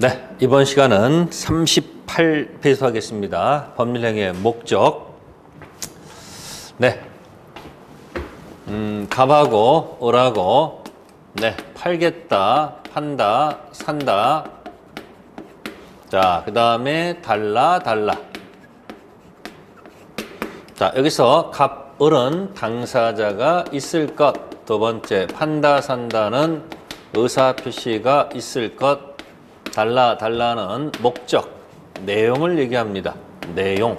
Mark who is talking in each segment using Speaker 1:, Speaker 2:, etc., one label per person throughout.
Speaker 1: 네, 이번 시간은 38페이지 하겠습니다. 법률행위의 목적. 네, 갑하고 을하고 팔겠다, 판다, 산다. 자, 그 다음에 달라. 자, 여기서 갑, 을은 당사자가 있을 것. 두 번째, 판다, 산다는 의사표시가 있을 것. 달라는 목적, 내용을 얘기합니다. 내용.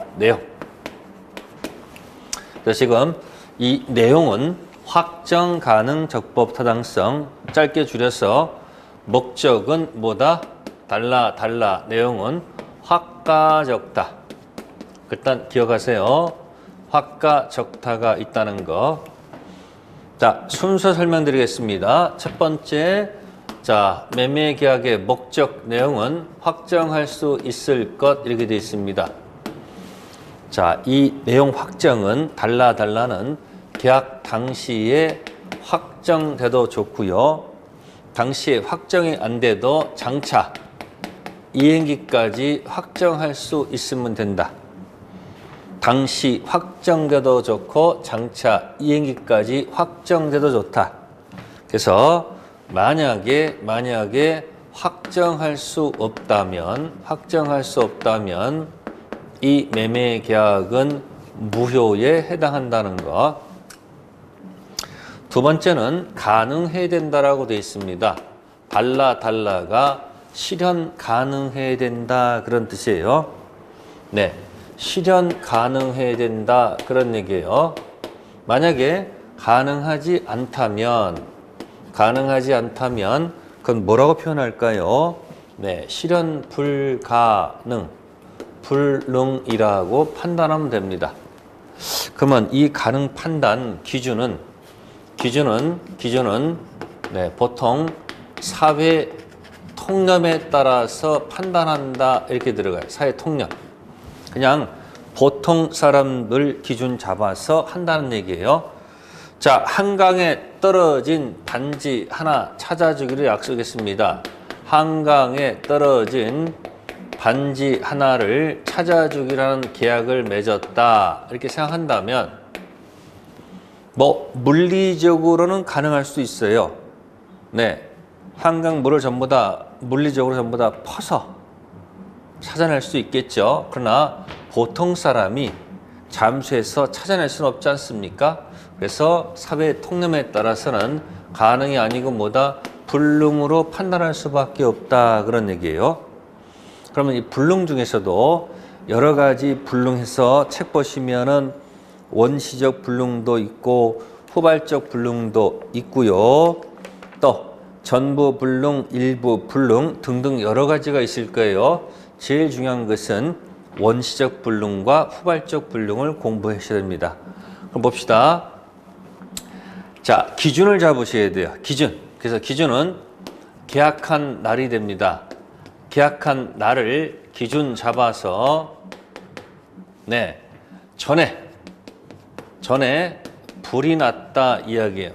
Speaker 1: 그래서 지금 이 내용은 확정 가능 적법 타당성, 짧게 줄여서 목적은 뭐다? 달라. 내용은 확가적다. 일단 기억하세요. 확가적다가 있다는 거. 자, 순서 설명드리겠습니다. 첫 번째, 자, 매매 계약의 목적 내용은 확정할 수 있을 것 이렇게 되어 있습니다. 자, 이 내용 확정은 달라는 계약 당시에 확정돼도 좋고요. 당시에 확정이 안 돼도 장차 이행기까지 확정할 수 있으면 된다. 당시 확정돼도 좋고 장차 이행기까지 확정돼도 좋다. 그래서 만약에 확정할 수 없다면 이 매매 계약은 무효에 해당한다는 것. 두 번째는 가능해야 된다라고 되어 있습니다. 달라가 실현 가능해야 된다 그런 뜻이에요. 네, 실현 가능해야 된다 그런 얘기예요. 만약에 가능하지 않다면 그건 뭐라고 표현할까요? 네, 실현 불능이라고 판단하면 됩니다. 그러면 이 가능 판단 기준은 네, 보통 사회 통념에 따라서 판단한다 이렇게 들어가요. 사회 통념. 그냥 보통 사람들 기준 잡아서 한다는 얘기예요. 자, 한강에 떨어진 반지 하나 찾아주기를 약속했습니다. 한강에 떨어진 반지 하나를 찾아주기라는 계약을 맺었다. 이렇게 생각한다면 물리적으로는 가능할 수 있어요. 네, 한강 물을 물리적으로 전부 다 퍼서 찾아낼 수 있겠죠. 그러나 보통 사람이 잠수해서 찾아낼 수는 없지 않습니까? 그래서 사회 통념에 따라서는 가능이 아니고 불능으로 판단할 수밖에 없다 그런 얘기예요. 그러면 이 불능 중에서도 여러 가지 불능해서 책 보시면은 원시적 불능도 있고 후발적 불능도 있고요. 또 전부 불능, 일부 불능 등등 여러 가지가 있을 거예요. 제일 중요한 것은 원시적 불능과 후발적 불능을 공부하셔야 됩니다. 그럼 봅시다. 자, 기준을 잡으셔야 돼요. 그래서 기준은 계약한 날이 됩니다. 계약한 날을 기준 잡아서 전에 불이 났다 이야기예요.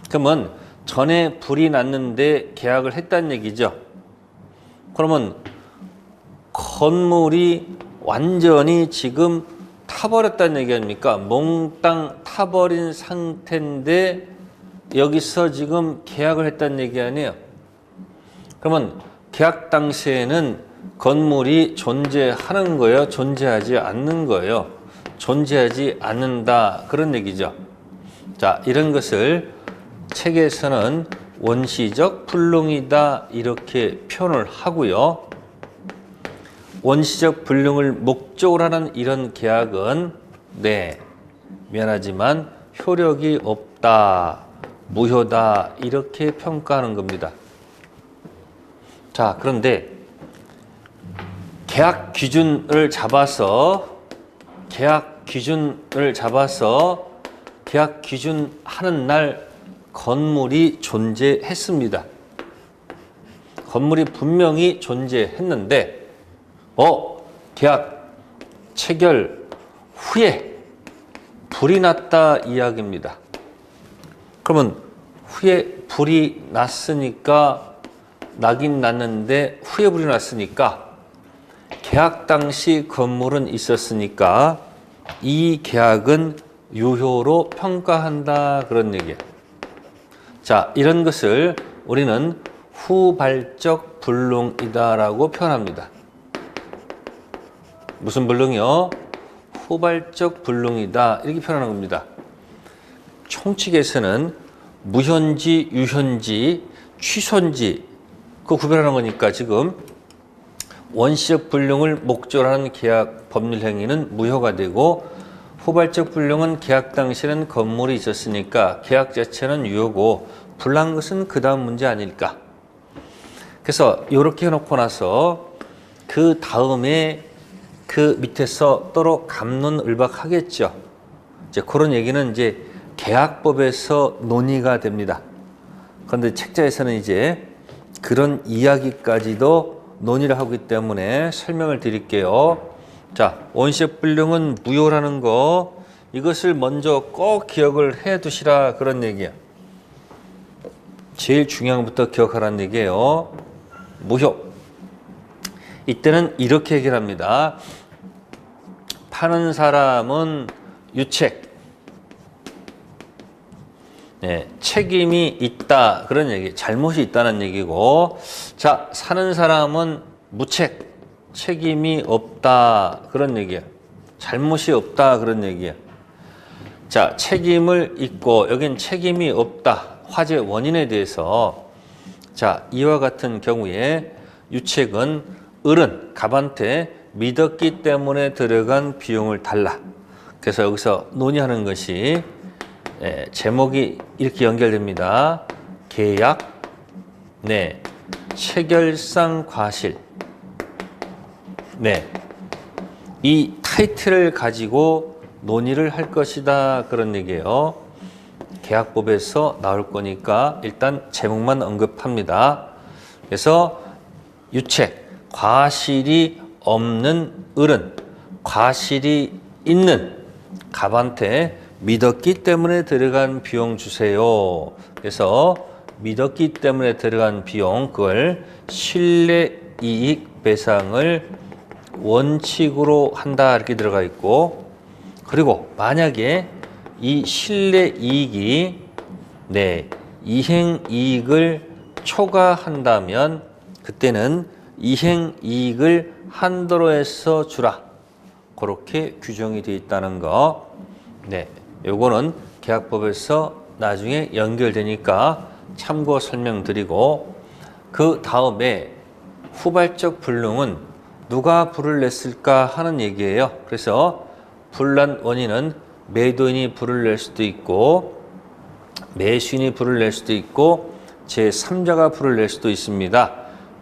Speaker 1: 그러면 전에 불이 났는데 계약을 했다는 얘기죠. 그러면 건물이 완전히 지금 타버렸다는 얘기 아닙니까? 몽땅 타버린 상태인데 여기서 지금 계약을 했다는 얘기 아니에요? 그러면 계약 당시에는 건물이 존재하는 거예요? 존재하지 않는 거예요? 존재하지 않는다 그런 얘기죠. 자, 이런 것을 책에서는 원시적 불능이다 이렇게 표현을 하고요. 원시적 불능을 목적으로 하는 이런 계약은 미안하지만 효력이 없다, 무효다 이렇게 평가하는 겁니다. 자, 그런데 계약 기준을 잡아서 계약 기준 하는 날 건물이 존재했습니다. 건물이 분명히 존재했는데 계약 체결 후에 불이 났다 이야기입니다. 그러면 후에 불이 났으니까 나긴 났는데 후에 불이 났으니까 계약 당시 건물은 있었으니까 이 계약은 유효로 평가한다 그런 얘기예요. 자, 이런 것을 우리는 후발적 불능이다라고 표현합니다. 무슨 불능이요? 후발적 불능이다 이렇게 표현하는 겁니다. 총칙에서는 무현지, 유현지, 취소인지 그 구별하는 거니까 지금 원시적 불능을 목적으로 하는 계약 법률 행위는 무효가 되고 후발적 불능은 계약 당시에는 건물이 있었으니까 계약 자체는 유효고 불난 것은 그 다음 문제 아닐까. 그래서 이렇게 해놓고 나서 그 다음에 그 밑에서 또로 갑론을박하겠죠. 이제 그런 얘기는 이제 계약법에서 논의가 됩니다. 그런데 책자에서는 이제 그런 이야기까지도 논의를 하기 때문에 설명을 드릴게요. 자, 원시적 불능은 무효라는 거 이것을 먼저 꼭 기억을 해 두시라 그런 얘기야. 제일 중요한 것부터 기억하라는 얘기예요. 무효. 이때는 이렇게 얘기를 합니다. 파는 사람은 유책, 네, 책임이 있다 그런 얘기, 잘못이 있다는 얘기고, 자, 사는 사람은 무책, 책임이 없다 그런 얘기야. 잘못이 없다 그런 얘기야. 자, 책임을 잊고 여긴 책임이 없다. 화재 원인에 대해서 자, 이와 같은 경우에 유책은 을은 갑한테 믿었기 때문에 들어간 비용을 달라. 그래서 여기서 논의하는 것이 제목이 이렇게 연결됩니다. 계약, 네, 체결상 과실. 네, 이 타이틀을 가지고 논의를 할 것이다 그런 얘기예요. 계약법에서 나올 거니까 일단 제목만 언급합니다. 그래서 유책, 과실이 없는 을은 과실이 있는 갑한테 믿었기 때문에 들어간 비용 주세요. 그래서 믿었기 때문에 들어간 비용, 그걸 신뢰이익 배상을 원칙으로 한다 이렇게 들어가 있고, 그리고 만약에 이 신뢰이익이 이행이익을 초과한다면 그때는 이행이익을 한도로 해서 주라. 그렇게 규정이 되어 있다는 거. 네, 요거는 계약법에서 나중에 연결되니까 참고 설명드리고, 그 다음에 후발적 불능은 누가 불을 냈을까 하는 얘기예요. 그래서 불난 원인은 매도인이 불을 낼 수도 있고 매수인이 불을 낼 수도 있고 제3자가 불을 낼 수도 있습니다.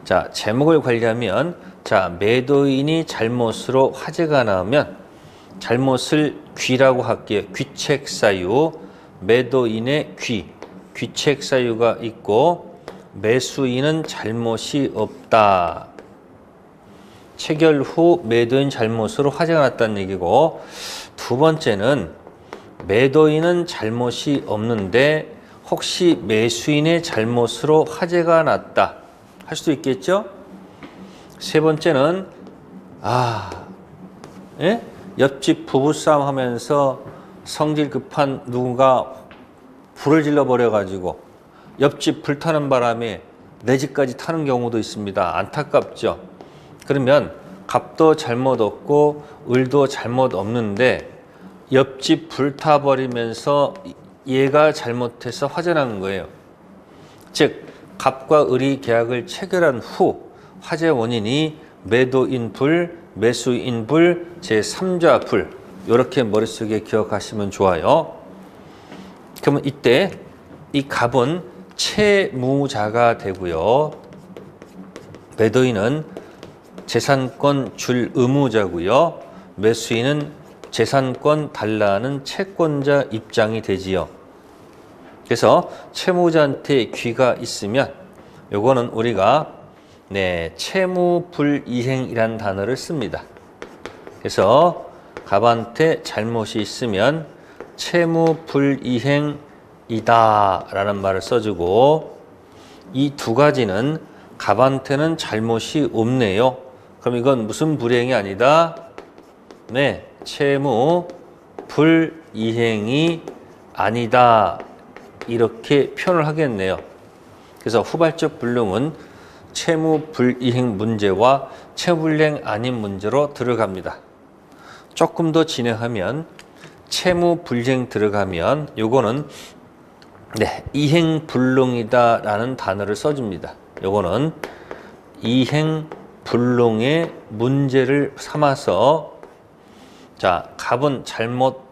Speaker 1: 자, 제목을 관리하면, 자, 매도인이 잘못으로 화재가 나오면 잘못을 귀라고 할게요. 귀책 사유, 매도인의 귀책 사유가 있고 매수인은 잘못이 없다. 체결 후 매도인 잘못으로 화재가 났다는 얘기고, 두 번째는 매도인은 잘못이 없는데 혹시 매수인의 잘못으로 화재가 났다 할 수도 있겠죠. 세 번째는 옆집 부부싸움 하면서 성질 급한 누군가 불을 질러 버려 가지고 옆집 불타는 바람에 내 집까지 타는 경우도 있습니다. 안타깝죠. 그러면 갑도 잘못 없고 을도 잘못 없는데 옆집 불타버리면서 얘가 잘못해서 화재 난 거예요. 즉 갑과 을이 계약을 체결한 후 화재 원인이 매도인 불, 매수인 불, 제3자 불, 이렇게 머릿속에 기억하시면 좋아요. 그러면 이때 이 갑은 채무자가 되고요. 매도인은 재산권 줄 의무자고요. 매수인은 재산권 달라는 채권자 입장이 되지요. 그래서 채무자한테 귀가 있으면 요거는 우리가 채무불이행이라는 단어를 씁니다. 그래서 갑한테 잘못이 있으면 채무불이행이다 라는 말을 써주고, 이 두 가지는 갑한테는 잘못이 없네요. 그럼 이건 무슨 불이행이 아니다? 네, 채무 불이행이 아니다. 이렇게 표현을 하겠네요. 그래서 후발적 불능은 채무 불이행 문제와 채무 불이행 아닌 문제로 들어갑니다. 조금 더 진행하면 채무 불이행 들어가면 요거는 네, 이행 불능이다라는 단어를 써줍니다. 요거는 이행 불능의 문제를 삼아서 자, 갑은 잘못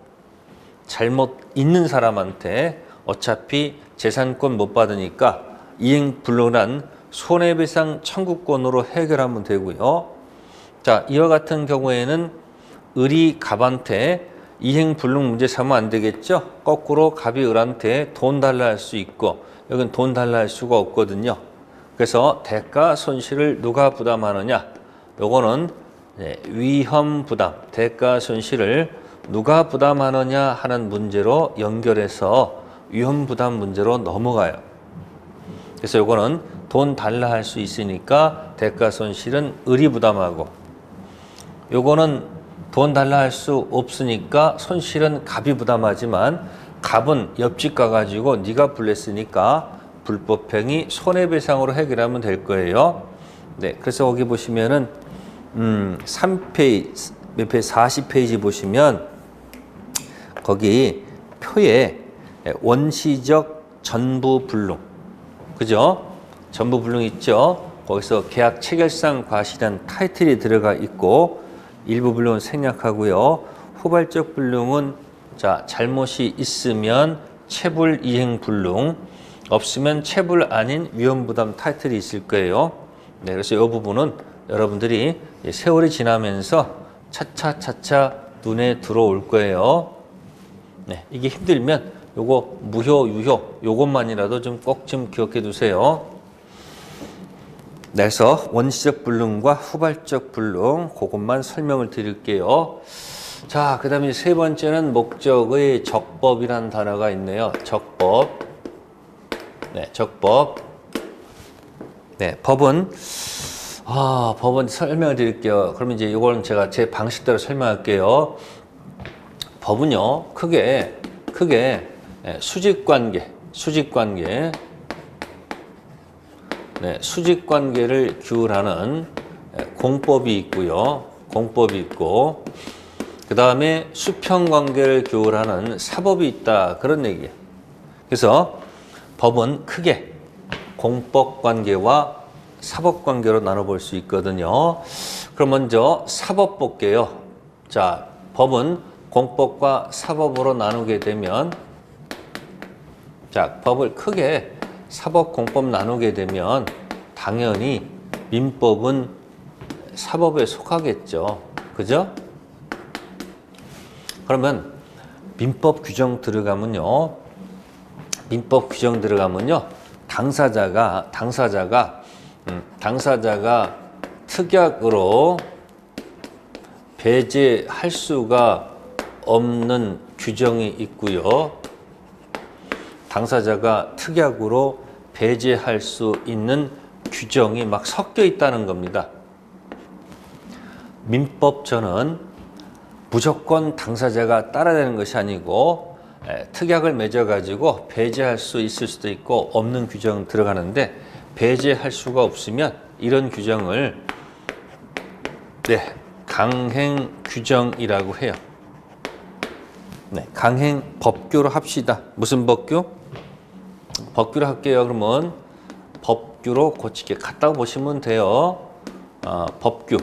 Speaker 1: 있는 사람한테 어차피 재산권 못 받으니까 이행 불능한 손해배상 청구권으로 해결하면 되고요. 자, 이와 같은 경우에는 을이 갑한테 이행 불능 문제 삼으면 안 되겠죠? 거꾸로 갑이 을한테 돈 달라 할 수 있고 여긴 돈 달라 할 수가 없거든요. 그래서 대가 손실을 누가 부담하느냐? 요거는 위험 부담, 대가 손실을 누가 부담하느냐 하는 문제로 연결해서 위험 부담 문제로 넘어가요. 그래서 요거는 돈 달라 할 수 있으니까 대가 손실은 을이 부담하고 요거는 돈 달라 할 수 없으니까 손실은 갑이 부담하지만 갑은 옆집 가가지고 네가 불냈으니까 불법행위 손해배상으로 해결하면 될 거예요. 네, 그래서 거기 보시면은 3페이지, 몇 페이지 40페이지 보시면 거기 표에 원시적 전부불능, 그죠? 전부불능 있죠? 거기서 계약 체결상 과실이라는 타이틀이 들어가 있고 일부 불능은 생략하고요. 후발적 불능은 자, 잘못이 있으면 체불 이행 불능, 없으면 체불 아닌 위험 부담 타이틀이 있을 거예요. 네, 그래서 이 부분은 여러분들이 세월이 지나면서 차차차차 눈에 들어올 거예요. 네, 이게 힘들면 요거 무효, 유효 요것만이라도 좀 꼭 좀 기억해 두세요. 그래서 원시적 불능과 후발적 불능 그것만 설명을 드릴게요. 자, 그 다음에 세 번째는 목적의 적법이라는 단어가 있네요. 적법. 네, 적법. 네, 법은 설명을 드릴게요. 그러면 이제 이거는 제가 제 방식대로 설명할게요. 법은요, 크게 수직관계. 네, 수직관계를 규율하는 공법이 있고요. 공법이 있고, 그 다음에 수평관계를 규율하는 사법이 있다. 그런 얘기예요. 그래서 법은 크게 공법관계와 사법관계로 나눠볼 수 있거든요. 그럼 먼저 사법 볼게요. 자, 법은 공법과 사법으로 나누게 되면, 자, 법을 크게 사법, 공법 나누게 되면 당연히 민법은 사법에 속하겠죠. 그죠? 그러면 민법 규정 들어가면요. 당사자가 특약으로 배제할 수가 없는 규정이 있고요. 당사자가 특약으로 배제할 수 있는 규정이 막 섞여 있다는 겁니다. 민법전은 무조건 당사자가 따라야 되는 것이 아니고 특약을 맺어가지고 배제할 수 있을 수도 있고 없는 규정 들어가는데 배제할 수가 없으면 이런 규정을 강행 규정이라고 해요. 네, 강행 법규로 합시다. 무슨 법규? 법규로 할게요. 그러면 법규로 고치게 같다고 보시면 돼요. 법규.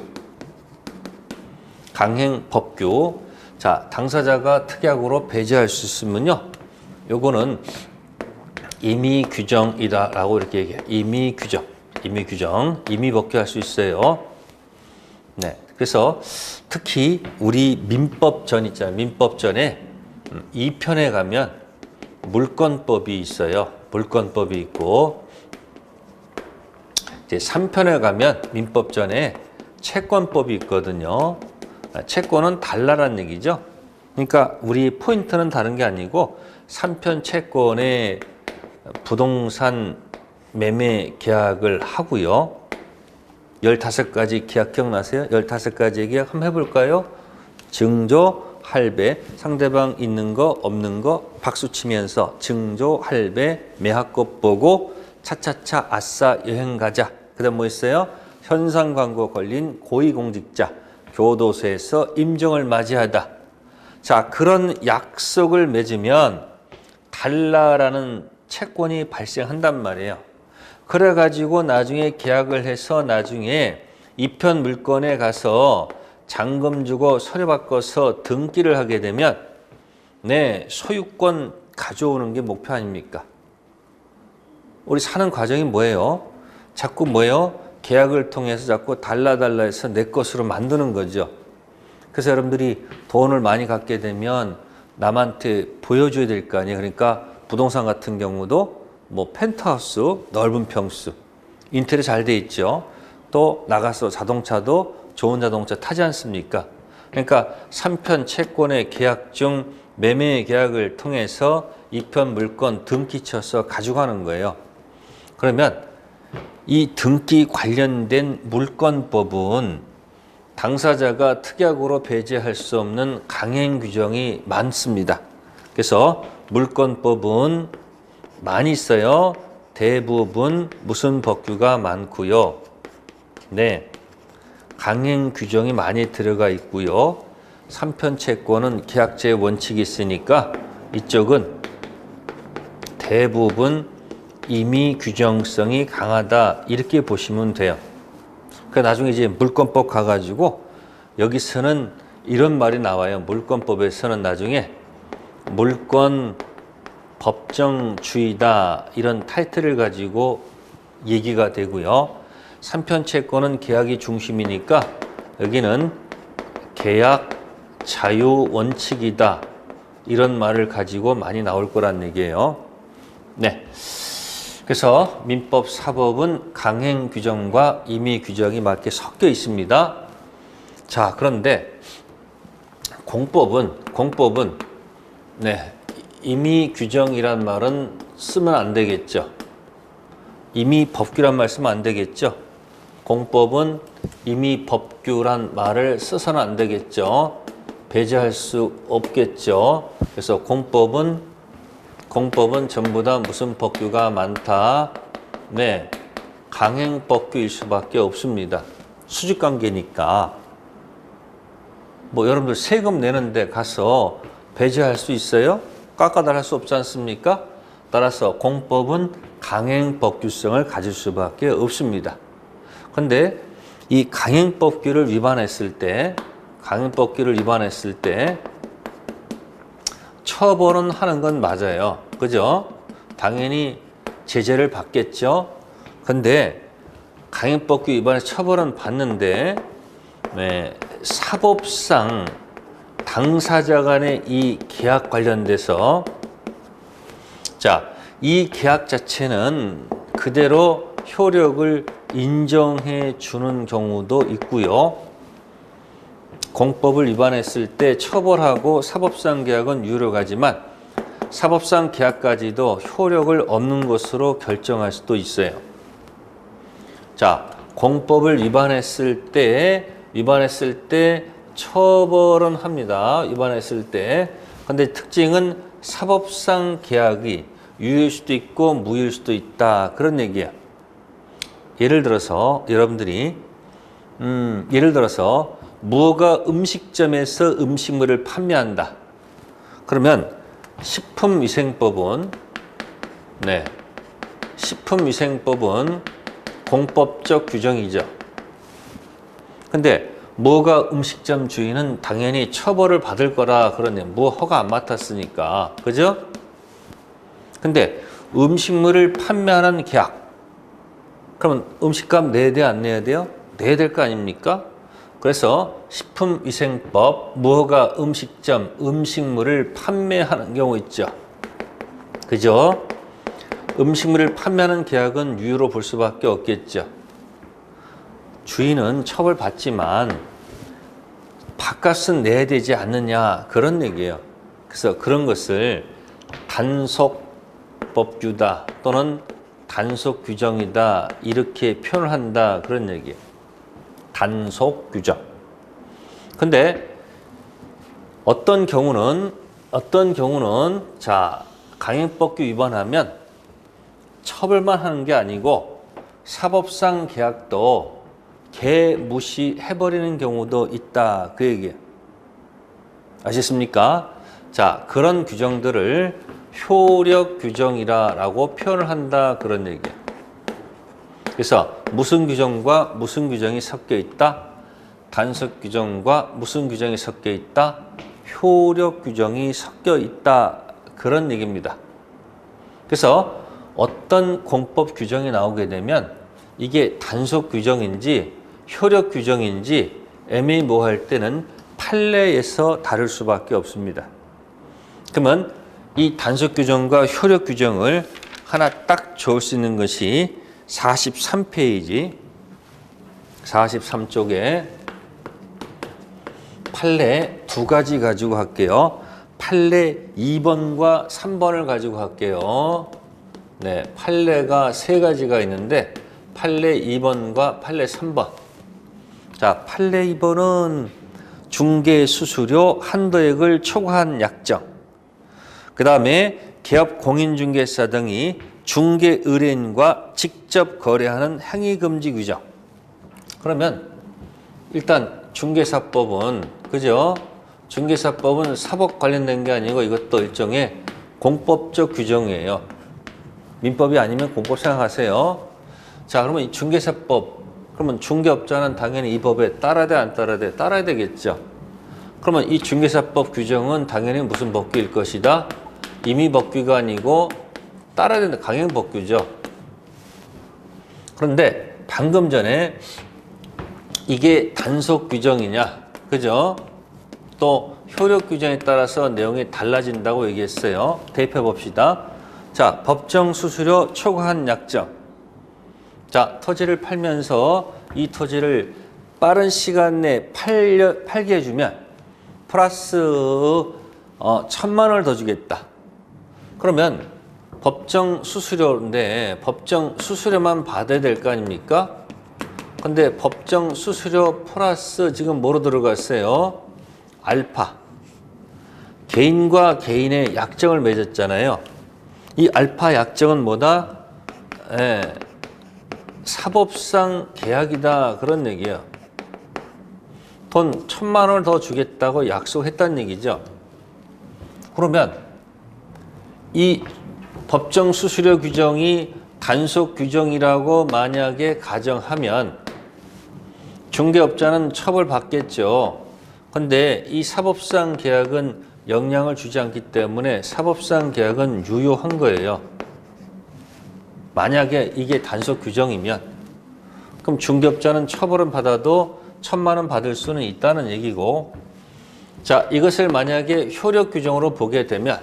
Speaker 1: 강행 법규. 자, 당사자가 특약으로 배제할 수 있으면요. 요거는 임의 규정이다라고 이렇게 얘기해요. 임의 규정. 임의 법규할 수 있어요. 네. 그래서 특히 우리 민법전 있잖아요. 민법전에 2편에 가면 물권법이 있어요. 물권법이 있고 이제 3편에 가면 민법전에 채권법이 있거든요. 채권은 달라라는 얘기죠. 그러니까 우리 포인트는 다른 게 아니고 3편 채권의 부동산 매매 계약을 하고요. 15가지 계약 기억나세요? 15가지 계약 한번 해볼까요? 증조, 할배, 상대방 있는 거 없는 거 박수 치면서 증조, 할배, 매합법 보고 차차차 아싸 여행 가자. 그 다음 뭐 있어요? 현상 광고 걸린 고위공직자, 교도소에서 임종을 맞이하다. 자, 그런 약속을 맺으면 달라라는 채권이 발생한단 말이에요. 그래가지고 나중에 계약을 해서 나중에 이편 물건에 가서 잔금 주고 서류 바꿔서 등기를 하게 되면 네, 소유권 가져오는 게 목표 아닙니까? 우리 사는 과정이 뭐예요? 자꾸 뭐예요? 계약을 통해서 자꾸 달라 해서 내 것으로 만드는 거죠. 그래서 여러분들이 돈을 많이 갖게 되면 남한테 보여줘야 될 거 아니에요. 그러니까 부동산 같은 경우도 뭐 펜트하우스, 넓은 평수, 인테리어 잘 돼 있죠. 또 나가서 자동차도 좋은 자동차 타지 않습니까? 그러니까 3편 채권의 계약 중 매매 계약을 통해서 2편 물건 등기 쳐서 가져가는 거예요. 그러면 이 등기 관련된 물권법은 당사자가 특약으로 배제할 수 없는 강행 규정이 많습니다. 그래서 물권법은 많이 있어요. 대부분 무슨 법규가 많고요. 네, 강행 규정이 많이 들어가 있고요. 3편 채권은 계약제의 원칙이 있으니까 이쪽은 대부분 임의 규정성이 강하다 이렇게 보시면 돼요. 그러니까 나중에 이제 물권법 가가지고 여기서는 이런 말이 나와요. 물권법에서는 나중에 물권 법정주의다 이런 타이틀을 가지고 얘기가 되고요. 3편 채권은 계약이 중심이니까 여기는 계약 자유 원칙이다 이런 말을 가지고 많이 나올 거란 얘기예요. 네. 그래서 민법, 사법은 강행 규정과 임의 규정이 맞게 섞여 있습니다. 자, 그런데 공법은 네, 임의 규정이란 말은 쓰면 안 되겠죠. 임의 법규란 말 쓰면 안 되겠죠. 공법은 임의 법규란 말을 써서는 안 되겠죠. 배제할 수 없겠죠. 그래서 공법은 전부 다 무슨 법규가 많다. 네, 강행법규일 수밖에 없습니다. 수직관계니까. 뭐 여러분들 세금 내는데 가서 배제할 수 있어요? 깎아달라 할 수 없지 않습니까? 따라서 공법은 강행법규성을 가질 수밖에 없습니다. 그런데 이 강행법규를 위반했을 때 처벌은 하는 건 맞아요. 그죠? 당연히 제재를 받겠죠. 근데 강행법규 위반해서 처벌은 받는데 네, 사법상 당사자 간의 이 계약 관련돼서 자, 이 계약 자체는 그대로 효력을 인정해 주는 경우도 있고요. 공법을 위반했을 때 처벌하고 사법상 계약은 유효하지만 사법상 계약까지도 효력을 없는 것으로 결정할 수도 있어요. 자, 공법을 위반했을 때 처벌은 합니다. 위반했을 때. 근데 특징은 사법상 계약이 유효일 수도 있고 무효일 수도 있다. 그런 얘기야. 예를 들어서 여러분들이 무허가 음식점에서 음식물을 판매한다. 그러면 식품위생법은 공법적 규정이죠. 근데 무허가 음식점 주인은 당연히 처벌을 받을 거라 그러네. 무허가 안 맡았으니까. 그죠? 근데 음식물을 판매하는 계약. 그러면 음식값 내야 돼, 안 내야 돼요? 내야 될 거 아닙니까? 그래서 식품위생법, 무허가 음식점, 음식물을 판매하는 경우 있죠. 그죠? 음식물을 판매하는 계약은 유효로 볼 수밖에 없겠죠. 주인은 처벌받지만 밥값은 내야 되지 않느냐 그런 얘기예요. 그래서 그런 것을 단속법규다 또는 단속 규정이다 이렇게 표현을 한다 그런 얘기예요. 단속 규정. 근데 어떤 경우는 자 강행법규 위반하면 처벌만 하는 게 아니고 사법상 계약도 개무시해버리는 경우도 있다 그 얘기예요. 아시겠습니까? 자, 그런 규정들을 효력 규정이라고 표현을 한다 그런 얘기예요. 그래서 무슨 규정과 무슨 규정이 섞여 있다? 단속 규정과 무슨 규정이 섞여 있다? 효력 규정이 섞여 있다 그런 얘기입니다. 그래서 어떤 공법 규정이 나오게 되면 이게 단속 규정인지 효력 규정인지 애매모호할 때는 판례에서 다를 수밖에 없습니다. 그러면 이 단속 규정과 효력 규정을 하나 딱 적을 수 있는 것이 43페이지 43쪽에 판례 두 가지 가지고 할게요. 판례 2번과 3번을 가지고 할게요. 네, 판례가 세 가지가 있는데 판례 2번과 판례 3번. 자, 판례 2번은 중개 수수료 한도액을 초과한 약정. 그 다음에 개업 공인중개사 등이 중개 의뢰인과 직접 거래하는 행위금지 규정. 그러면 일단 중개사법은 그죠? 중개사법은 사법 관련된 게 아니고 이것도 일종의 공법적 규정이에요. 민법이 아니면 공법 생각하세요. 자, 그러면 이 중개사법, 그러면 중개업자는 당연히 이 법에 따라야 돼, 안 따라야 돼? 따라야 되겠죠. 그러면 이 중개사법 규정은 당연히 무슨 법규일 것이다? 임의법규가 아니고 따라야 된다. 강행법규죠. 그런데 방금 전에 이게 단속 규정이냐, 그죠? 또 효력 규정에 따라서 내용이 달라진다고 얘기했어요. 대입해 봅시다. 자, 법정 수수료 초과한 약정. 자, 토지를 팔면서 이 토지를 빠른 시간 내에 팔게 해주면 플러스 1,000만 원을 더 주겠다. 그러면 법정 수수료인데 법정 수수료만 받아야 될 거 아닙니까? 근데 법정 수수료 플러스 지금 뭐로 들어갔어요? 알파. 개인과 개인의 약정을 맺었잖아요. 이 알파 약정은 뭐다? 사법상 계약이다 그런 얘기예요. 돈 1,000만 원을 더 주겠다고 약속했다는 얘기죠. 그러면 이 법정 수수료 규정이 단속 규정이라고 만약에 가정하면 중개업자는 처벌받겠죠. 그런데 이 사법상 계약은 영향을 주지 않기 때문에 사법상 계약은 유효한 거예요. 만약에 이게 단속 규정이면 그럼 중개업자는 처벌은 받아도 1,000만 원 받을 수는 있다는 얘기고, 자, 이것을 만약에 효력 규정으로 보게 되면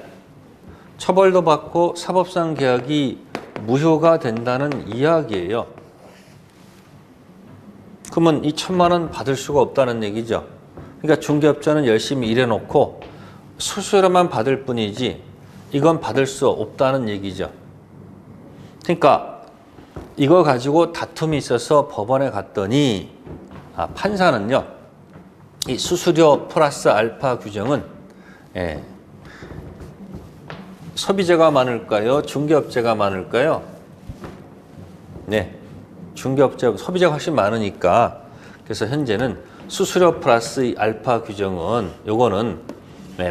Speaker 1: 처벌도 받고 사법상 계약이 무효가 된다는 이야기예요. 그러면 이 1,000만 원 받을 수가 없다는 얘기죠. 그러니까 중개업자는 열심히 일해놓고 수수료만 받을 뿐이지 이건 받을 수 없다는 얘기죠. 그러니까 이거 가지고 다툼이 있어서 법원에 갔더니 판사는요, 이 수수료 플러스 알파 규정은 소비자가 많을까요? 중개업자가 많을까요? 네, 중개업자, 소비자가 훨씬 많으니까 그래서 현재는 수수료 플러스 이 알파 규정은 요거는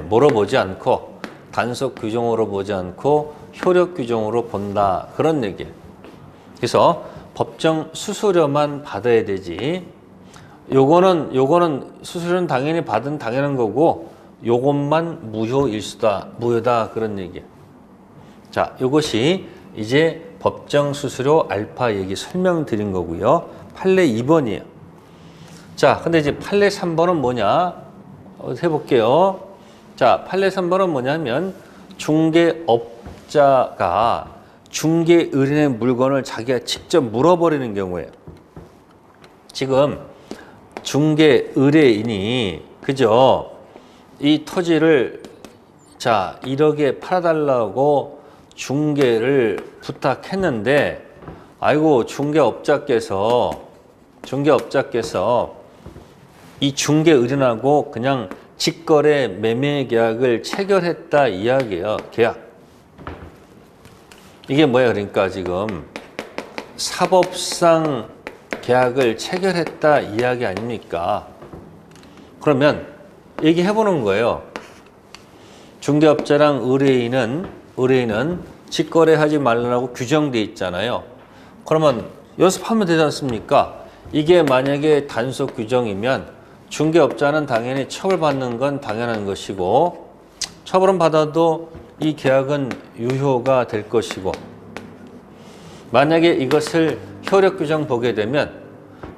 Speaker 1: 뭐로 보지 않고 단속 규정으로 보지 않고 효력 규정으로 본다 그런 얘기예요. 그래서 법정 수수료만 받아야 되지. 요거는 수수료는 당연히 받은 당연한 거고 요것만 무효다 그런 얘기예요. 자, 요것이 이제 법정 수수료 알파 얘기 설명드린 거고요. 판례 2번이에요. 자, 근데 이제 판례 3번은 뭐냐? 해볼게요. 자, 판례 3번은 뭐냐면 중개업자가 중개 의뢰인의 물건을 자기가 직접 물어버리는 경우에요. 지금 중개 의뢰인이 그죠? 이 토지를 자 1억에 팔아달라고 중개를 부탁했는데 아이고 중개업자께서 이 중개의뢰인하고 그냥 직거래 매매 계약을 체결했다 이야기예요. 계약. 이게 뭐야? 그러니까 지금 사법상 계약을 체결했다 이야기 아닙니까? 그러면 얘기해보는 거예요. 중개업자랑 의뢰인은 직거래하지 말라고 규정돼 있잖아요. 그러면 연습하면 되지 않습니까? 이게 만약에 단속 규정이면 중개업자는 당연히 처벌받는 건 당연한 것이고 처벌은 받아도 이 계약은 유효가 될 것이고 만약에 이것을 효력 규정 보게 되면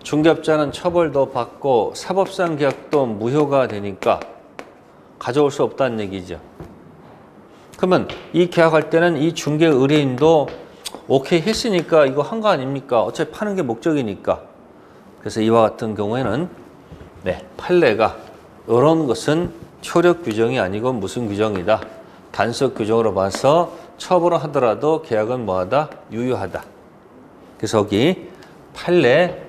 Speaker 1: 중개업자는 처벌도 받고 사법상 계약도 무효가 되니까 가져올 수 없다는 얘기죠. 그러면 이 계약할 때는 이 중개 의뢰인도 오케이 했으니까 이거 한 거 아닙니까? 어차피 파는 게 목적이니까. 그래서 이와 같은 경우에는 판례가 이런 것은 효력 규정이 아니고 무슨 규정이다. 단속 규정으로 봐서 처벌을 하더라도 계약은 뭐하다? 유효하다. 그래서 여기 판례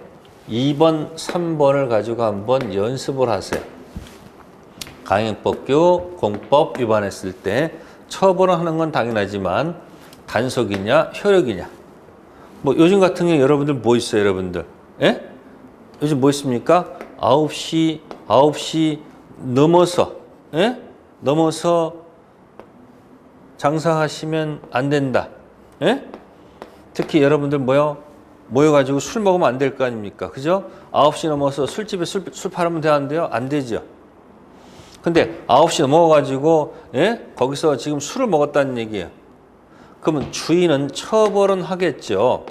Speaker 1: 2번, 3번을 가지고 한번 연습을 하세요. 강행법규, 공법 위반했을 때 처벌을 하는 건 당연하지만 단속이냐, 효력이냐. 뭐 요즘 같은 경우 여러분들 뭐 있어요, 여러분들? 예? 요즘 뭐 있습니까? 9시 넘어서, 예? 넘어서 장사하시면 안 된다. 예? 특히 여러분들 모여가지고 술 먹으면 안 될 거 아닙니까? 그죠? 9시 넘어서 술집에 술 팔으면 되는데요? 안 되죠. 근데 9시 넘어가지고, 예? 거기서 지금 술을 먹었다는 얘기예요. 그러면 주인은 처벌은 하겠죠.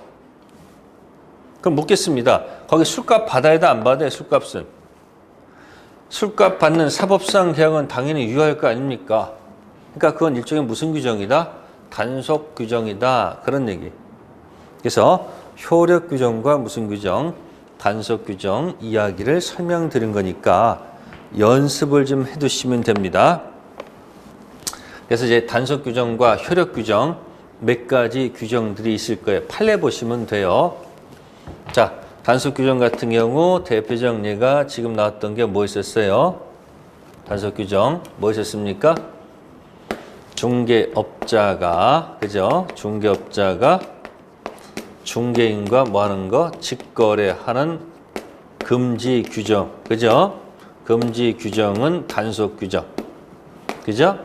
Speaker 1: 그럼 묻겠습니다. 거기 술값 받아야 돼, 안 받아요? 술값은. 술값 받는 사법상 계약은 당연히 유효할 거 아닙니까? 그러니까 그건 일종의 무슨 규정이다? 단속 규정이다. 그런 얘기. 그래서 효력 규정과 무슨 규정? 단속 규정 이야기를 설명드린 거니까 연습을 좀 해두시면 됩니다. 그래서 이제 단속 규정과 효력 규정 몇 가지 규정들이 있을 거예요. 판례 보시면 돼요. 자, 단속 규정 같은 경우 대표적 예가 지금 나왔던 게 뭐 있었어요? 단속 규정 뭐 있었습니까? 중개업자가, 그죠? 중개업자가 중개인과 뭐 하는 거? 직거래하는 금지 규정, 그죠? 금지 규정은 단속 규정, 그죠?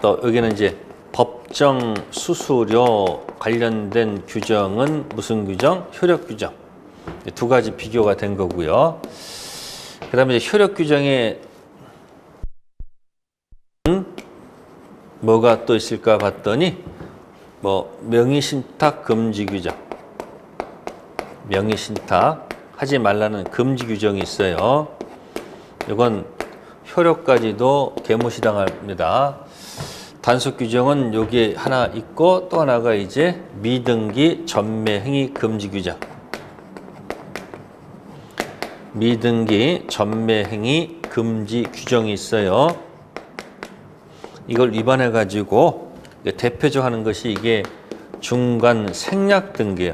Speaker 1: 또 여기는 이제 법정 수수료 관련된 규정은 무슨 규정? 효력 규정. 두 가지 비교가 된 거고요. 그 다음에 이제 효력 규정에 뭐가 또 있을까 봤더니 명의신탁 금지 규정. 명의신탁 하지 말라는 금지 규정이 있어요. 이건 효력까지도 개무시당합니다. 단속 규정은 여기 하나 있고 또 하나가 이제 미등기 전매행위 금지 규정. 미등기 전매행위 금지 규정이 있어요. 이걸 위반해 가지고 대표적 하는 것이 이게 중간 생략 등기예요.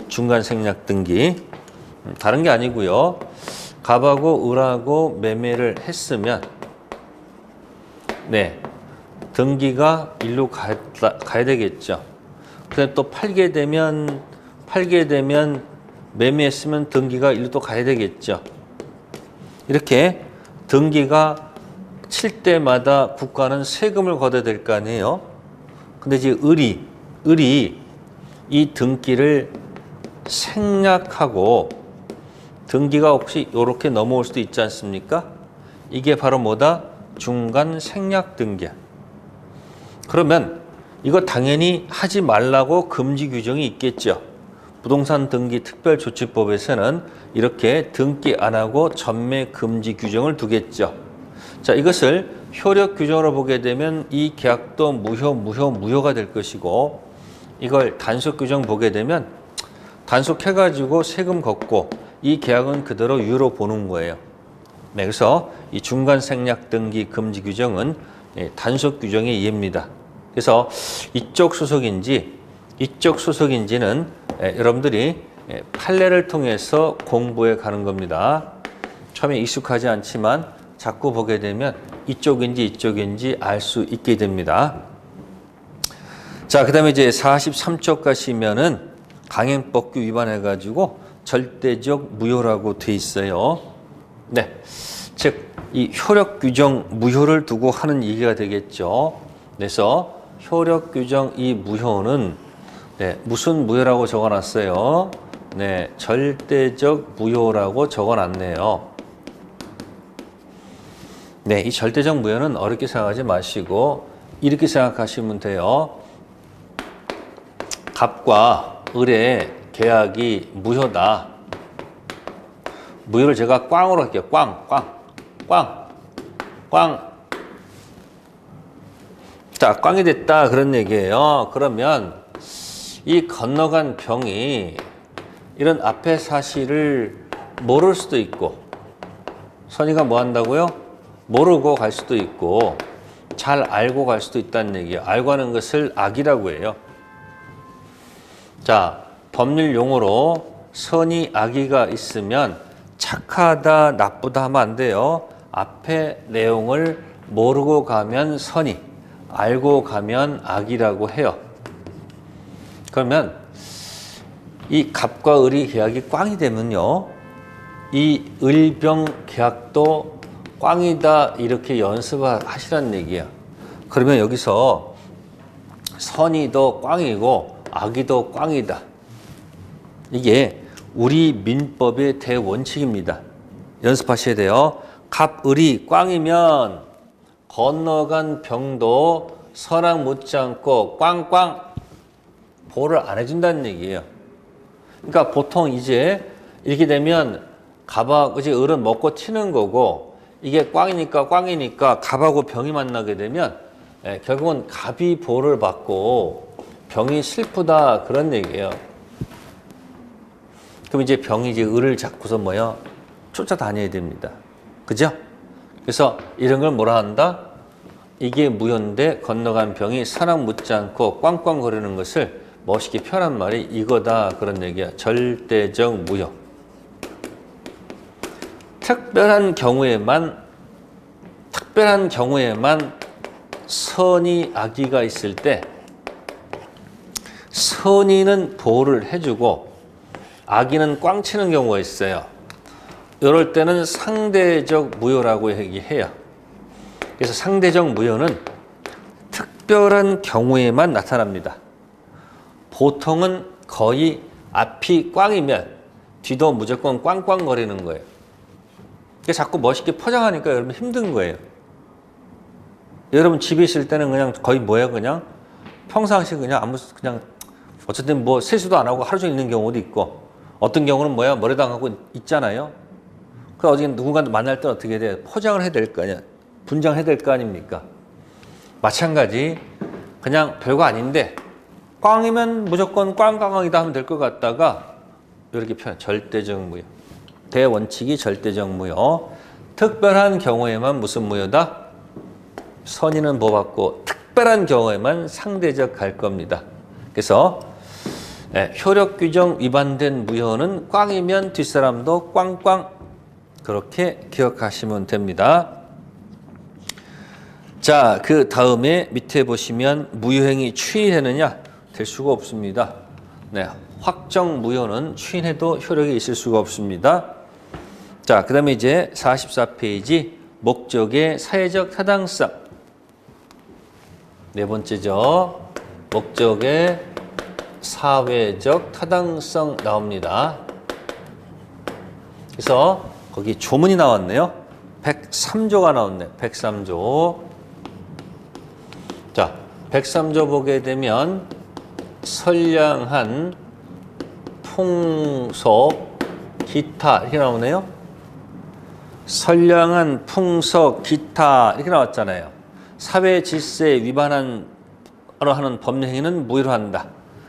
Speaker 1: 중간 생략 등기. 다른 게 아니고요. 갑하고 을하고 매매를 했으면 등기가 일로 가야 되겠죠. 근데 또 팔게 되면 매매했으면 등기가 일로 또 가야 되겠죠. 이렇게 등기가 칠 때마다 국가는 세금을 걷어야 될 거 아니에요. 근데 이제 을이 이 등기를 생략하고 등기가 혹시 이렇게 넘어올 수도 있지 않습니까? 이게 바로 뭐다? 중간 생략 등기야. 그러면 이거 당연히 하지 말라고 금지 규정이 있겠죠. 부동산 등기 특별조치법에서는 이렇게 등기 안 하고 전매 금지 규정을 두겠죠. 자, 이것을 효력 규정으로 보게 되면 이 계약도 무효가 될 것이고 이걸 단속 규정 보게 되면 단속해가지고 세금 걷고 이 계약은 그대로 유효로 보는 거예요. 그래서 이 중간 생략 등기 금지 규정은 단속 규정의 예입니다. 그래서 이쪽 소속인지 이쪽 소속인지는 여러분들이 판례를 통해서 공부해 가는 겁니다. 처음에 익숙하지 않지만 자꾸 보게 되면 이쪽인지 알 수 있게 됩니다. 자, 그 다음에 이제 43쪽 가시면은 강행법규 위반해가지고 절대적 무효라고 돼 있어요. 네. 즉, 이 효력 규정 무효를 두고 하는 얘기가 되겠죠. 그래서 효력 규정 이 무효는 무슨 무효라고 적어놨어요? 네, 절대적 무효라고 적어놨네요. 네, 이 절대적 무효는 어렵게 생각하지 마시고 이렇게 생각하시면 돼요. 갑과 을의 계약이 무효다. 무효를 제가 꽝으로 할게요. 꽝. 자, 꽝이 됐다 그런 얘기예요. 그러면 이 건너간 병이 이런 앞의 사실을 모를 수도 있고, 선의가 뭐 한다고요? 모르고 갈 수도 있고 잘 알고 갈 수도 있다는 얘기예요. 알고 하는 것을 악이라고 해요. 자, 법률 용어로 선의, 악의가 있으면 착하다, 나쁘다 하면 안 돼요. 앞에 내용을 모르고 가면 선의, 알고 가면 악이라고 해요. 그러면 이 갑과 을이 계약이 꽝이 되면요, 이 을병 계약도 꽝이다 이렇게 연습을 하시라는 얘기야. 그러면 여기서 선의도 꽝이고 악의도 꽝이다. 이게 우리 민법의 대원칙입니다. 연습하셔야 돼요. 갑, 을이 꽝이면 건너간 병도 선악 묻지 않고 꽝꽝 보호를 안 해준다는 얘기예요. 그러니까 보통 이제 이렇게 되면 갑하고 이제 을은 먹고 튀는 거고, 이게 꽝이니까 갑하고 병이 만나게 되면 결국은 갑이 보호를 받고 병이 슬프다 그런 얘기예요. 그럼 이제 병이 이제 을을 잡고서 뭐요? 쫓아다녀야 됩니다. 그죠? 그래서 이런 걸 뭐라 한다? 이게 무효인데 건너간 병이 선악 묻지 않고 꽝꽝거리는 것을 멋있게 표현한 말이 이거다 그런 얘기야. 절대적 무효. 특별한 경우에만 선의, 악의가 있을 때 선의는 보호를 해주고 악의는 꽝치는 경우가 있어요. 이럴 때는 상대적 무효라고 얘기해요. 그래서 상대적 무효는 특별한 경우에만 나타납니다. 보통은 거의 앞이 꽝이면 뒤도 무조건 꽝꽝거리는 거예요. 자꾸 멋있게 포장하니까 여러분 힘든 거예요. 여러분 집에 있을 때는 그냥 거의 뭐예요? 그냥 평상시 그냥 어쨌든 뭐 세수도 안 하고 하루 종일 있는 경우도 있고, 어떤 경우는 뭐야? 머리당 하고 있잖아요. 그 어디 누군가 만날 때 어떻게 돼? 포장을 해야 될 거 아니야? 분장해야 될 거 아닙니까? 마찬가지 그냥 별거 아닌데 꽝이면 무조건 꽝꽝이다 하면 될 것 같다가 이렇게 표현. 절대적 무효. 대원칙이 절대적 무효. 특별한 경우에만 무슨 무효다? 선의는 보호받고 특별한 경우에만 상대적 갈 겁니다. 그래서 효력 규정 위반된 무효는 꽝이면 뒷사람도 꽝꽝 그렇게 기억하시면 됩니다. 자, 그 다음에 밑에 보시면 무효행위 추인되느냐? 될 수가 없습니다. 네, 확정 무효는 추인해도 효력이 있을 수가 없습니다. 자, 그 다음에 이제 44페이지 목적의 사회적 타당성. 네 번째죠. 목적의 사회적 타당성 나옵니다. 그래서 거기 조문이 나왔네요. 103조가 나왔네. 103조. 자, 103조 보게 되면 선량한 풍속 기타 이렇게 나오네요. 선량한 풍속 기타 이렇게 나왔잖아요. 사회 질서에 위반한 하는 법률 행위는 무효로 한다.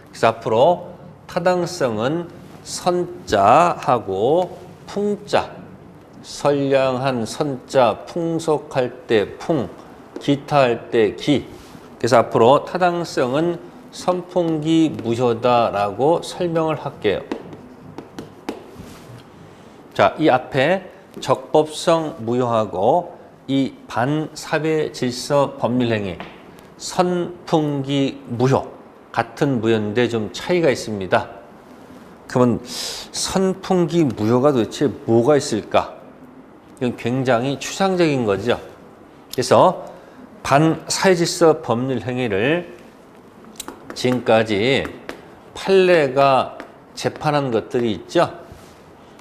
Speaker 1: 그래서 앞으로 타당성은 선자하고 풍자, 선량한 선자, 풍속할 때 풍, 기타할 때 기. 그래서 앞으로 타당성은 선풍기 무효다라고 설명을 할게요. 자, 이 앞에 적법성 무효하고 이 반사회 질서 법률행위 선풍기 무효 같은 무효인데 좀 차이가 있습니다. 그러면 선풍기 무효가 도대체 뭐가 있을까? 이건 굉장히 추상적인 거죠. 그래서 반사회질서 법률행위를 지금까지 판례가 재판한 것들이 있죠.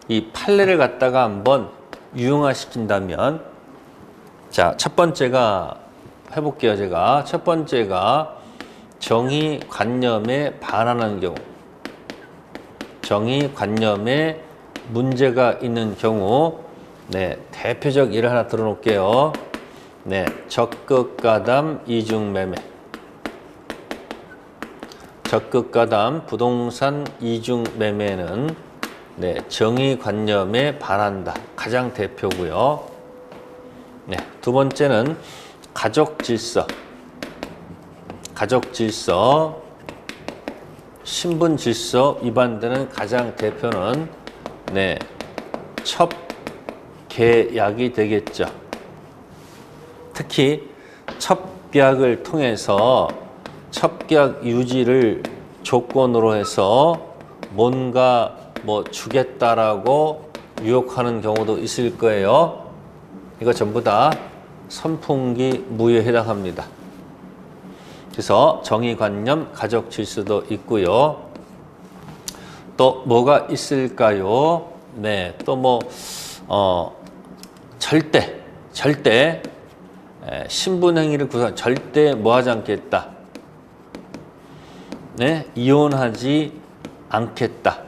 Speaker 1: 이 판례를 갖다가 한번 유형화시킨다면, 자, 첫 번째가 해볼게요. 제가 첫 번째가 정의관념에 반하는 경우, 정의관념에 문제가 있는 경우, 네, 대표적 예를 하나 들어놓을게요. 네, 적극가담 이중매매, 적극가담 부동산 이중매매는 네, 정의관념에 반한다. 가장 대표고요. 네, 두 번째는 가족질서, 가족질서, 신분질서 위반되는 가장 대표는 네, 첩계약이 되겠죠. 특히 첩계약을 통해서 첩계약 유지를 조건으로 해서 뭔가 뭐 주겠다라고 유혹하는 경우도 있을 거예요. 이거 전부 다 선풍기 무효에 해당합니다. 그래서 정의관념, 가족질서도 있고요. 또 뭐가 있을까요? 네, 또 뭐 절대 신분행위를 구성, 절대 뭐 하지 않겠다. 네, 이혼하지 않겠다.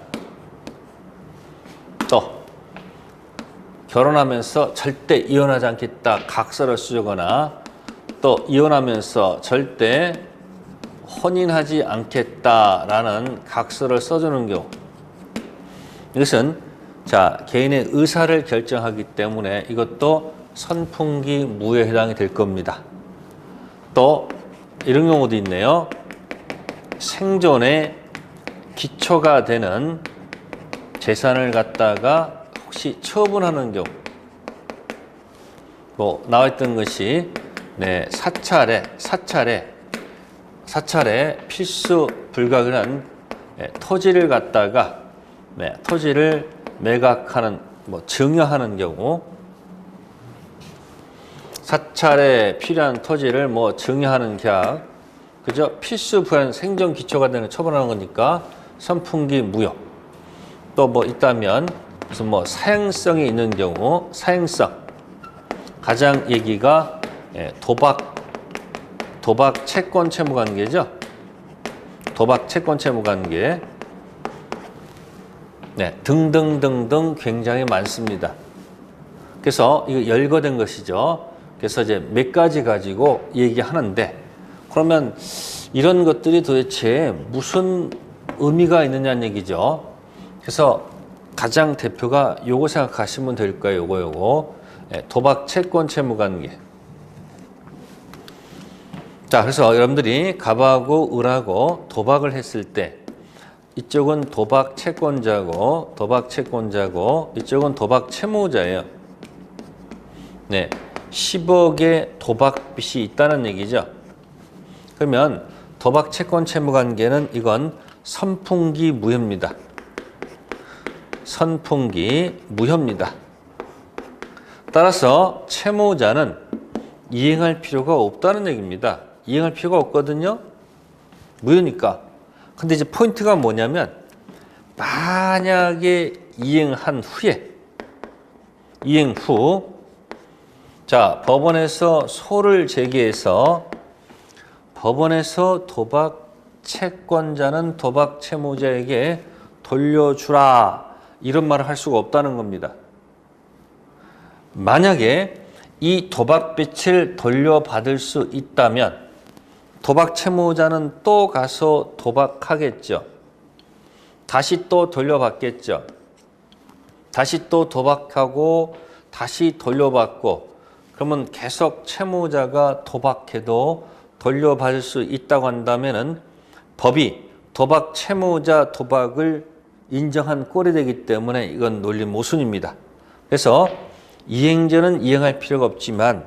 Speaker 1: 또 결혼하면서 절대 이혼하지 않겠다. 각서를 쓰거나 또 이혼하면서 절대 혼인하지 않겠다라는 각서를 써주는 경우. 이것은 자, 개인의 의사를 결정하기 때문에 이것도 선풍기 무효에 해당이 될 겁니다. 또 이런 경우도 있네요. 생존의 기초가 되는 재산을 갖다가 혹시 처분하는 경우, 뭐 나와있던 것이 네, 사찰에 필수 불가결한 토지를 갖다가 네, 토지를 매각하는 뭐 증여하는 경우, 사찰에 필요한 토지를 뭐 증여하는 계약, 그죠? 필수 불가결한 생존 기초가 되는 처분하는 거니까 선풍기 무효. 또 뭐 있다면 무슨 뭐 사행성이 있는 경우, 사행성 가장 얘기가 도박 채권 채무 관계죠. 도박 채권 채무 관계. 네, 등등등등 굉장히 많습니다. 그래서 이거 열거된 것이죠. 그래서 이제 몇 가지 가지고 얘기하는데, 그러면 이런 것들이 도대체 무슨 의미가 있느냐는 얘기죠. 그래서 가장 대표가 요거 생각하시면 될 거예요. 요거. 도박 채권 채무 관계. 자, 그래서 여러분들이 갑하고 을하고 도박을 했을 때 이쪽은 도박 채권자고 이쪽은 도박 채무자예요. 네, 10억의 도박빚이 있다는 얘기죠. 그러면 도박 채권 채무 관계는 이건 선풍기 무효입니다. 선풍기 무효입니다. 따라서 채무자는 이행할 필요가 없다는 얘기입니다. 이행할 필요가 없거든요. 무효니까. 근데 이제 포인트가 뭐냐면, 만약에 이행한 후에, 이행 후, 자, 법원에서 소를 제기해서 법원에서 도박 채권자는 도박 채무자에게 돌려주라, 이런 말을 할 수가 없다는 겁니다. 만약에 이 도박빚을 돌려받을 수 있다면 도박 채무자는 또 가서 도박하겠죠. 다시 또 돌려받겠죠. 다시 또 도박하고 다시 돌려받고, 그러면 계속 채무자가 도박해도 돌려받을 수 있다고 한다면은 법이 도박 채무자 도박을 인정한 꼴이 되기 때문에 이건 논리 모순입니다. 그래서 이행 전은 이행할 필요가 없지만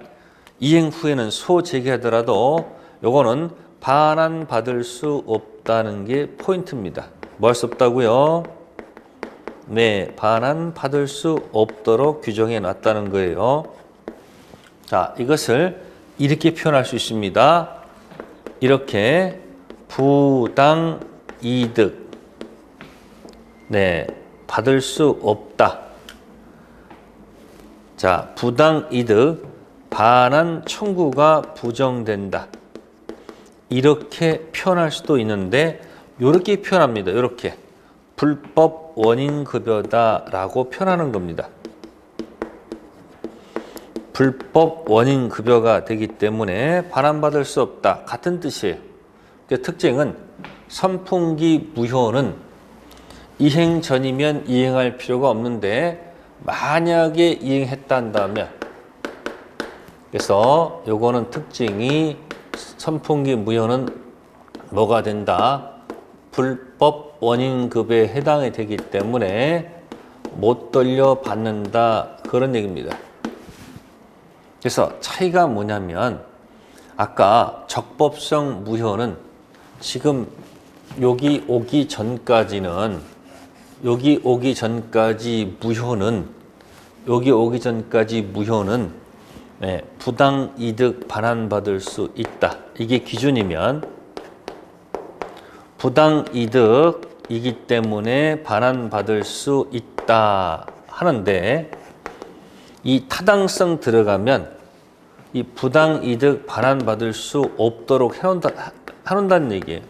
Speaker 1: 이행 후에는 소재기하더라도 요거는 반환받을 수 없다는 게 포인트입니다. 뭐 할 수 없다고요? 네, 반환받을 수 없도록 규정해 놨다는 거예요. 자, 이것을 이렇게 표현할 수 있습니다. 이렇게 부당 이득, 네, 받을 수 없다. 자, 부당 이득, 반환 청구가 부정된다. 이렇게 표현할 수도 있는데 이렇게 표현합니다. 이렇게 불법 원인급여다라고 표현하는 겁니다. 불법 원인급여가 되기 때문에 반환받을 수 없다. 같은 뜻이에요. 그 특징은 선풍기 무효는 이행 전이면 이행할 필요가 없는데 만약에 이행했다 한다면, 그래서 요거는 특징이 선풍기 무효는 뭐가 된다? 불법 원인급여에 해당이 되기 때문에 못 돌려받는다, 그런 얘기입니다. 그래서 차이가 뭐냐면 아까 적법성 무효는 지금 여기 오기 전까지 무효는 네, 부당 이득 반환받을 수 있다. 이게 기준이면 부당 이득이기 때문에 반환받을 수 있다 하는데, 이 타당성 들어가면 이 부당 이득 반환받을 수 없도록 해놓는다는 얘기예요.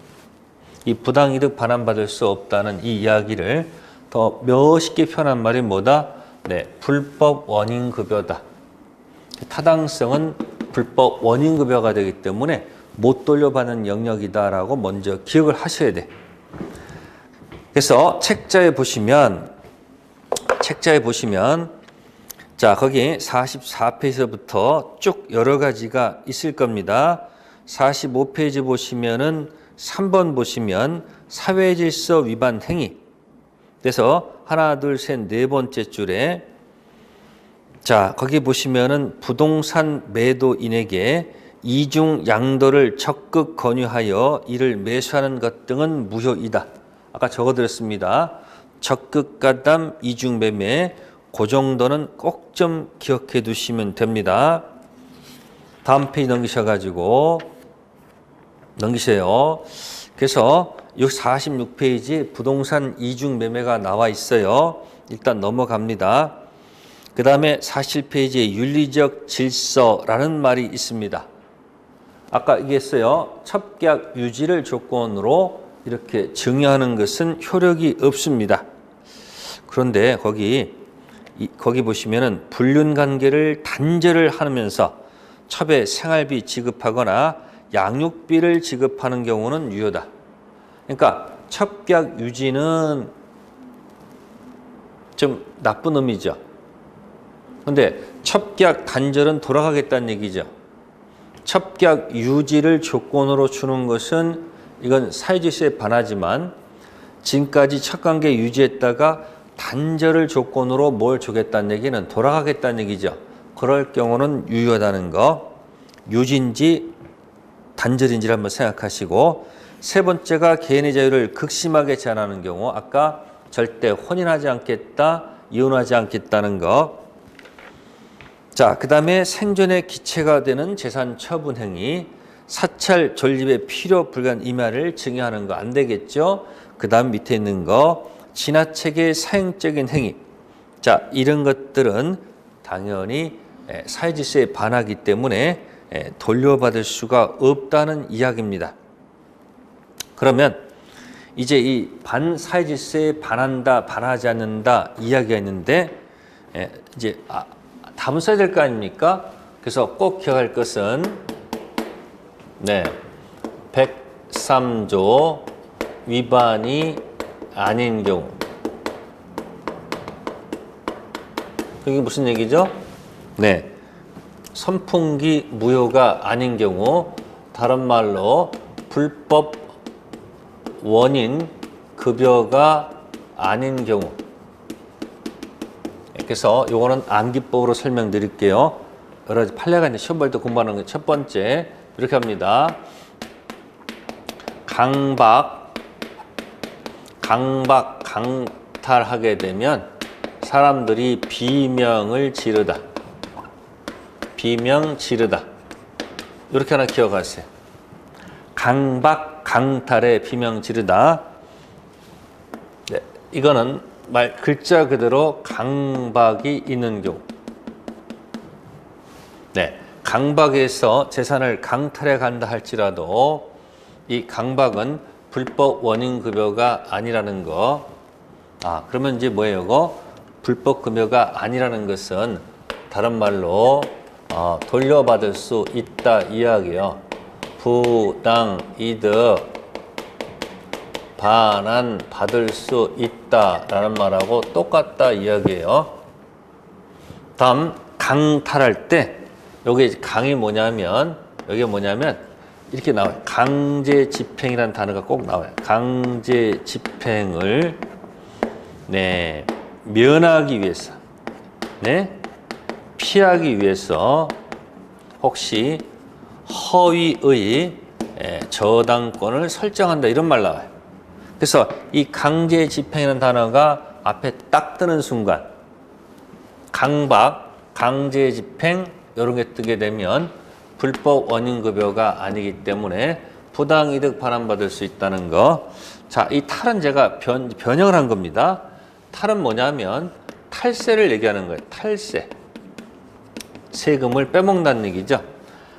Speaker 1: 이 부당 이득 반환받을 수 없다는 이 이야기를 더 멋있게 표현한 말이 뭐다? 네, 불법 원인급여다. 타당성은 불법 원인급여가 되기 때문에 못 돌려받는 영역이다라고 먼저 기억을 하셔야 돼. 그래서 책자에 보시면 자, 거기 44페이지부터 쭉 여러 가지가 있을 겁니다. 45페이지 보시면은 3번 보시면 사회질서 위반 행위. 그래서 하나, 둘, 셋, 네 번째 줄에 자, 거기 보시면은 부동산 매도인에게 이중 양도를 적극 권유하여 이를 매수하는 것 등은 무효이다. 아까 적어드렸습니다. 적극 가담, 이중 매매, 그 정도는 꼭 좀 기억해 두시면 됩니다. 다음 페이지 넘기세요. 그래서 46페이지 부동산 이중 매매가 나와 있어요. 일단 넘어갑니다. 그 다음에 47페이지에 윤리적 질서라는 말이 있습니다. 아까 얘기했어요. 첩계약 유지를 조건으로 이렇게 증여하는 것은 효력이 없습니다. 그런데 거기 보시면은 불륜관계를 단절을 하면서 첩에 생활비 지급하거나 양육비를 지급하는 경우는 유효다. 그러니까 첩계약 유지는 좀 나쁜 의미죠. 그런데 첩계약 단절은 돌아가겠다는 얘기죠. 첩계약 유지를 조건으로 주는 것은 이건 사회질서에 반하지만 지금까지 첩관계 유지했다가 단절을 조건으로 뭘 주겠다는 얘기는 돌아가겠다는 얘기죠. 그럴 경우는 유효하다는 거. 유지인지 단절인지를 한번 생각하시고, 세 번째가 개인의 자유를 극심하게 제한하는 경우, 아까 절대 혼인하지 않겠다, 이혼하지 않겠다는 거. 자, 그 다음에 생존의 기체가 되는 재산 처분 행위, 사찰 존립의 필요 불가한 임야를 증여하는 거 안 되겠죠. 그 다음 밑에 있는 거 지나치게 사행적인 행위. 자, 이런 것들은 당연히 사회질서에 반하기 때문에 돌려받을 수가 없다는 이야기입니다. 그러면 이제 이 반사회질서에 반한다, 반하지 않는다 이야기가 있는데 이제 답은 써야 될 거 아닙니까? 그래서 꼭 기억할 것은 103조 위반이 아닌 경우. 그게 무슨 얘기죠? 네, 선풍기 무효가 아닌 경우, 다른 말로 불법 원인 급여가 아닌 경우. 그래서 요거는 암기법으로 설명드릴게요. 여러 가지 판례가 이제 시험 볼 때 공부하는 게 첫 번째 이렇게 합니다. 강탈하게 되면 사람들이 비명을 지르다. 비명 지르다. 이렇게 하나 기억하세요. 강탈에 비명 지르다. 네, 이거는 말 글자 그대로 강박이 있는 경우. 네, 강박에서 재산을 강탈해 간다 할지라도 이 강박은 불법 원인 급여가 아니라는 거. 그러면 이제 뭐예요? 이거 불법 급여가 아니라는 것은 다른 말로 돌려받을 수 있다 이야기예요. 부당 이득 반환 받을 수 있다라는 말하고 똑같다 이야기예요. 다음 강탈할 때 여기 강이 뭐냐면 여기 뭐냐면 이렇게 나와요. 강제 집행이라는 단어가 꼭 나와요. 강제 집행을 면하기 위해서, 피하기 위해서 혹시 허위의 저당권을 설정한다 이런 말 나와요. 그래서 이 강제 집행이라는 단어가 앞에 딱 뜨는 순간 강박, 강제 집행 이런 게 뜨게 되면 불법 원인급여가 아니기 때문에 부당이득 반환받을 수 있다는 거. 자, 이 탈은 제가 변형을 한 겁니다. 탈은 뭐냐면 탈세를 얘기하는 거예요. 탈세. 세금을 빼먹는다는 얘기죠.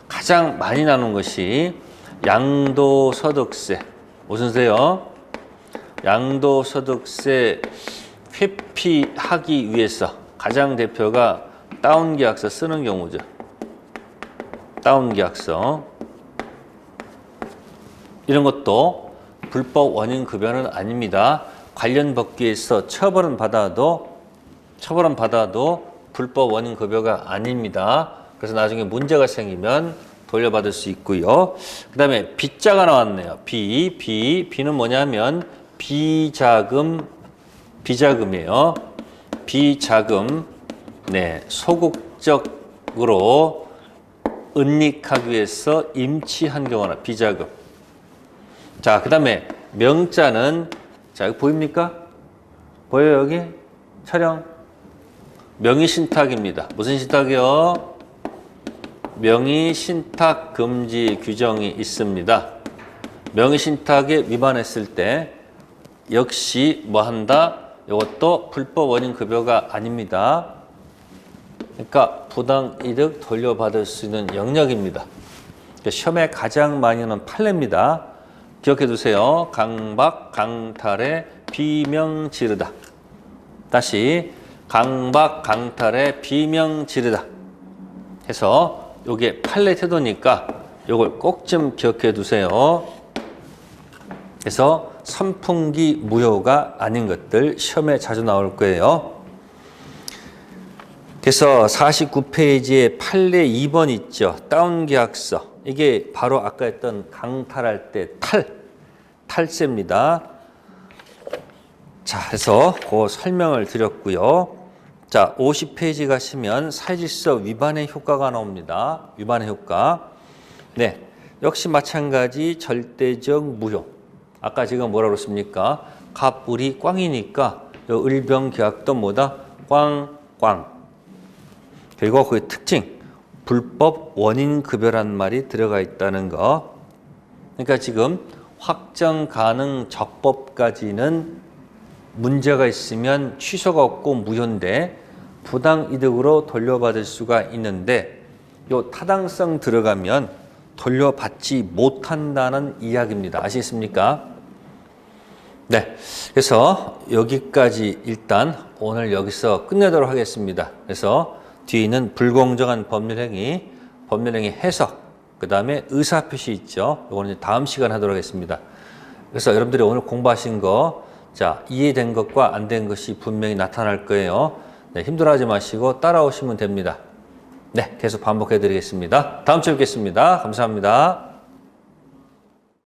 Speaker 1: 가장 많이 나눈 것이 양도소득세. 무슨 세요? 양도소득세 회피하기 위해서 가장 대표가 다운계약서 쓰는 경우죠. 다운계약서. 이런 것도 불법 원인급여는 아닙니다. 관련 법규에서 처벌은 받아도 불법 원인급여가 아닙니다. 그래서 나중에 문제가 생기면 돌려받을 수 있고요. 그 다음에 B자가 나왔네요. B는 뭐냐면 비자금이에요. 비자금. 소극적으로 은닉하기 위해서 임치한 경우나 비자금. 자, 그 다음에 명자는, 자, 여기 보입니까? 보여요, 여기? 촬영. 명의신탁입니다. 무슨 신탁이요? 명의신탁 금지 규정이 있습니다. 명의신탁에 위반했을 때 역시 뭐 한다? 이것도 불법 원인 급여가 아닙니다. 그러니까 부당이득 돌려받을 수 있는 영역입니다. 시험에 가장 많이 오는 판례입니다. 기억해 두세요. 강박, 강탈에 비명 지르다. 다시 강박, 강탈에 비명 지르다. 해서 요게 판례 태도니까 요걸 꼭 좀 기억해 두세요. 그래서 선풍기 무효가 아닌 것들 시험에 자주 나올 거예요. 그래서 49페이지에 판례 2번 있죠. 다운계약서. 이게 바로 아까 했던 강탈할 때 탈세입니다. 자, 해서 그 설명을 드렸고요. 자, 50페이지 가시면 사회질서 위반의 효과가 나옵니다. 위반의 효과. 역시 마찬가지 절대적 무효. 아까 제가 뭐라고 했습니까? 갑을이 꽝이니까 을병계약도 뭐다? 꽝. 그리고 그 특징, 불법 원인급여란 말이 들어가 있다는 거. 그러니까 지금 확정 가능 적법까지는 문제가 있으면 취소가 없고 무효인데 부당이득으로 돌려받을 수가 있는데 요 타당성 들어가면 돌려받지 못한다는 이야기입니다. 아시겠습니까? 그래서 여기까지 일단 오늘 여기서 끝내도록 하겠습니다. 그래서 뒤에 있는 불공정한 법률행위 해석, 그 다음에 의사표시 있죠. 이거는 다음 시간에 하도록 하겠습니다. 그래서 여러분들이 오늘 공부하신 거, 자, 이해된 것과 안 된 것이 분명히 나타날 거예요. 힘들어하지 마시고 따라오시면 됩니다. 계속 반복해 드리겠습니다. 다음 주에 뵙겠습니다. 감사합니다.